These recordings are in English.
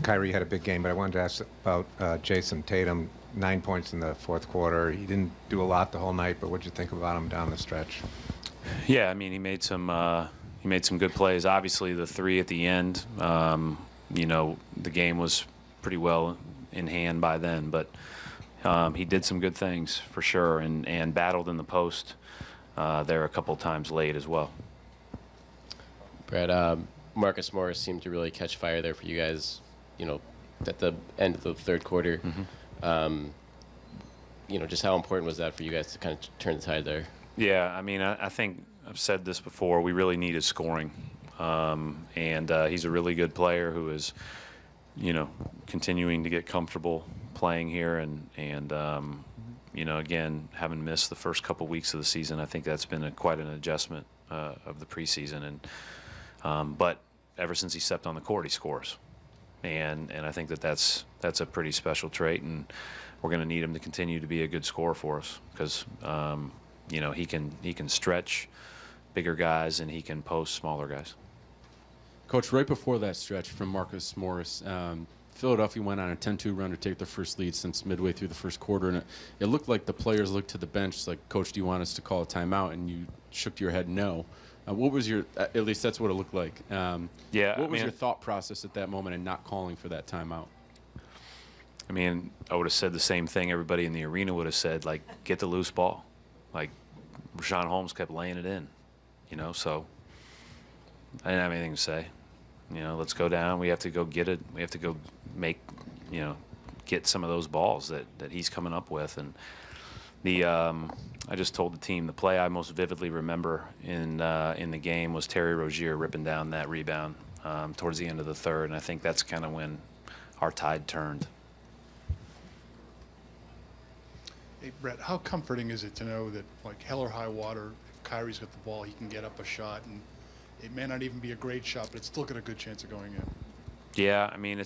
KYRIE had a big game, but I wanted to ask about JAYSON TATUM. 9 points in the fourth quarter. He didn't do a lot the whole night, but what did you think about him down the stretch? Yeah, I mean, he made some good plays. Obviously, the three at the end, you know, the game was pretty well in hand by then, but he did some good things for sure, and battled in the post there a couple times late as well. Brett, Marcus Morris seemed to really catch fire there for you guys, you know, at the end of the third quarter. Mm-hmm. You know, just how important was that for you guys to kind of turn the tide there? Yeah, I mean, I think I've said this before. We really needed scoring, and he's a really good player who is, you know, continuing to get comfortable playing here, and you know, again, having missed the first couple weeks of the season, I think that's been quite an adjustment of the preseason, and but ever since he stepped on the court, he scores, and I think that's a pretty special trait, and we're going to need him to continue to be a good scorer for us, because you know, he can stretch bigger guys and he can post smaller guys. Coach, right before that stretch from Marcus Morris, Philadelphia went on a 10-2 run to take their first lead since midway through the first quarter, and it looked like the players looked to the bench like, Coach, do you want us to call a timeout? And you shook your head no. What was your, at least that's what it looked like. Yeah, what was your thought process at that moment in not calling for that timeout? I mean, I would have said the same thing everybody in the arena would have said, like, get the loose ball. Like, Rashawn Holmes kept laying it in, you know, so I didn't have anything to say. You know, let's go down. We have to go get it. We have to go make, you know, get some of those balls that he's coming up with. And the I just told the team the play I most vividly remember in the game was Terry Rozier ripping down that rebound towards the end of the third, and I think that's kind of when our tide turned. Hey, Brett, how comforting is it to know that, like, hell or high water, if KYRIE's got the ball, he can get up a shot, and it may not even be a great shot, but it's still got a good chance of going in? Yeah, I mean,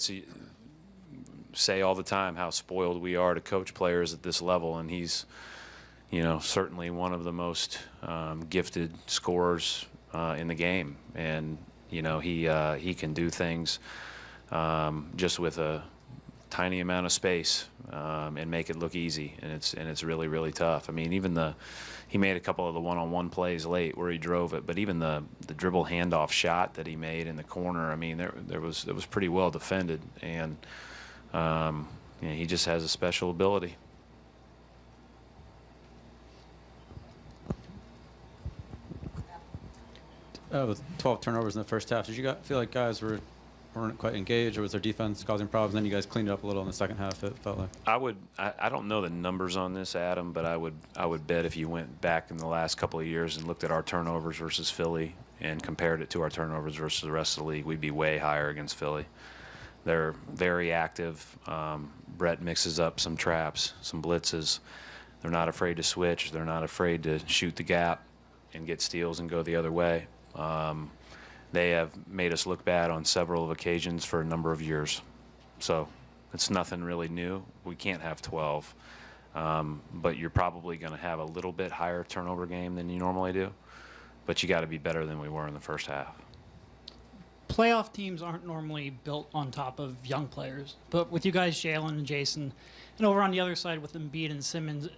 say all the time how spoiled we are to coach players at this level, and he's, you know, certainly one of the most gifted scorers in the game, and you know, he can do things just with a tiny amount of space and make it look easy, and it's really, really tough. I mean, even he made a couple of the one-on-one plays late where he drove it, but even the dribble handoff shot that he made in the corner, I mean, it was pretty well defended, and you know, he just has a special ability. With 12 turnovers in the first half, did you feel like guys weren't quite engaged, or was their defense causing problems? And then you guys cleaned it up a little in the second half, it felt like. I don't know the numbers on this, Adam, but I would bet if you went back in the last couple of years and looked at our turnovers versus Philly and compared it to our turnovers versus the rest of the league, we'd be way higher against Philly. They're very active. Brett mixes up some traps, some blitzes. They're not afraid to switch. They're not afraid to shoot the gap and get steals and go the other way. They have made us look bad on several occasions for a number of years. So it's nothing really new. We can't have 12. But you're probably going to have a little bit higher turnover game than you normally do. But you got to be better than we were in the first half. Playoff teams aren't normally built on top of young players. But with you guys, Jalen and JAYSON, and over on the other side with Embiid and Simmons,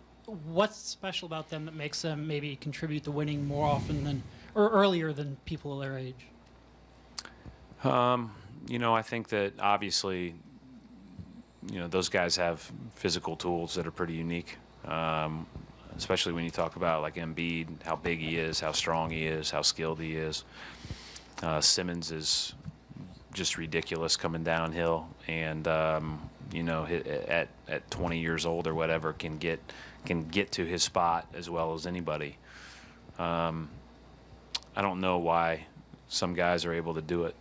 what's special about them that makes them maybe contribute to winning more often than, or earlier than people of their age? You know, I think that obviously, you know, those guys have physical tools that are pretty unique, especially when you talk about like Embiid, how big he is, how strong he is, how skilled he is. Simmons is just ridiculous coming downhill, and you know, at 20 years old or whatever, can get to his spot as well as anybody. I don't know why some guys are able to do it,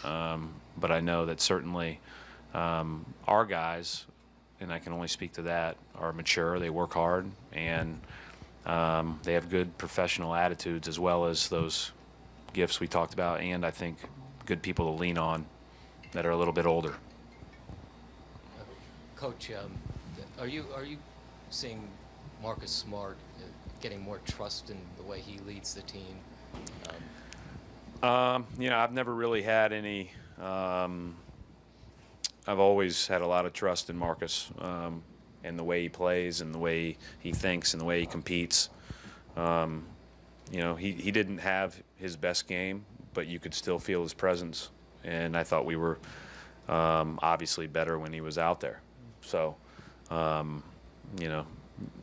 but I know that certainly our guys, and I can only speak to that, are mature. They work hard, and they have good professional attitudes as well as those gifts we talked about, and I think good people to lean on that are a little bit older. Coach, are you seeing Marcus Smart getting more trust in the way he leads the team? You know, I've never really had any I've always had a lot of trust in Marcus, and the way he plays and the way he thinks and the way he competes. You know, he didn't have his best game, but you could still feel his presence. And I thought we were obviously better when he was out there. So, you know,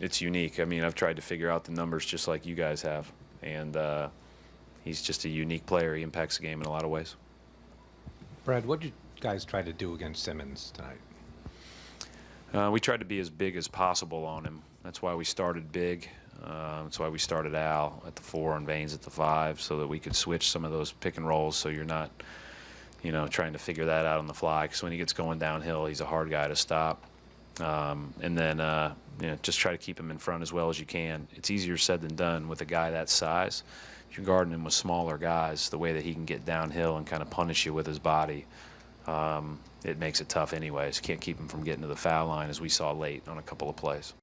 it's unique. I mean, I've tried to figure out the numbers just like you guys have. And he's just a unique player. He impacts the game in a lot of ways. Brad, what did you guys try to do against Simmons tonight? We tried to be as big as possible on him. That's why we started big. That's why we started Al at the 4 and Baines at the 5, so that we could switch some of those pick and rolls so you're not, you know, trying to figure that out on the fly. Because when he gets going downhill, he's a hard guy to stop. And then, you know, just try to keep him in front as well as you can. It's easier said than done with a guy that size. If you're guarding him with smaller guys, the way that he can get downhill and kind of punish you with his body, it makes it tough anyways. Can't keep him from getting to the foul line, as we saw late on a couple of plays.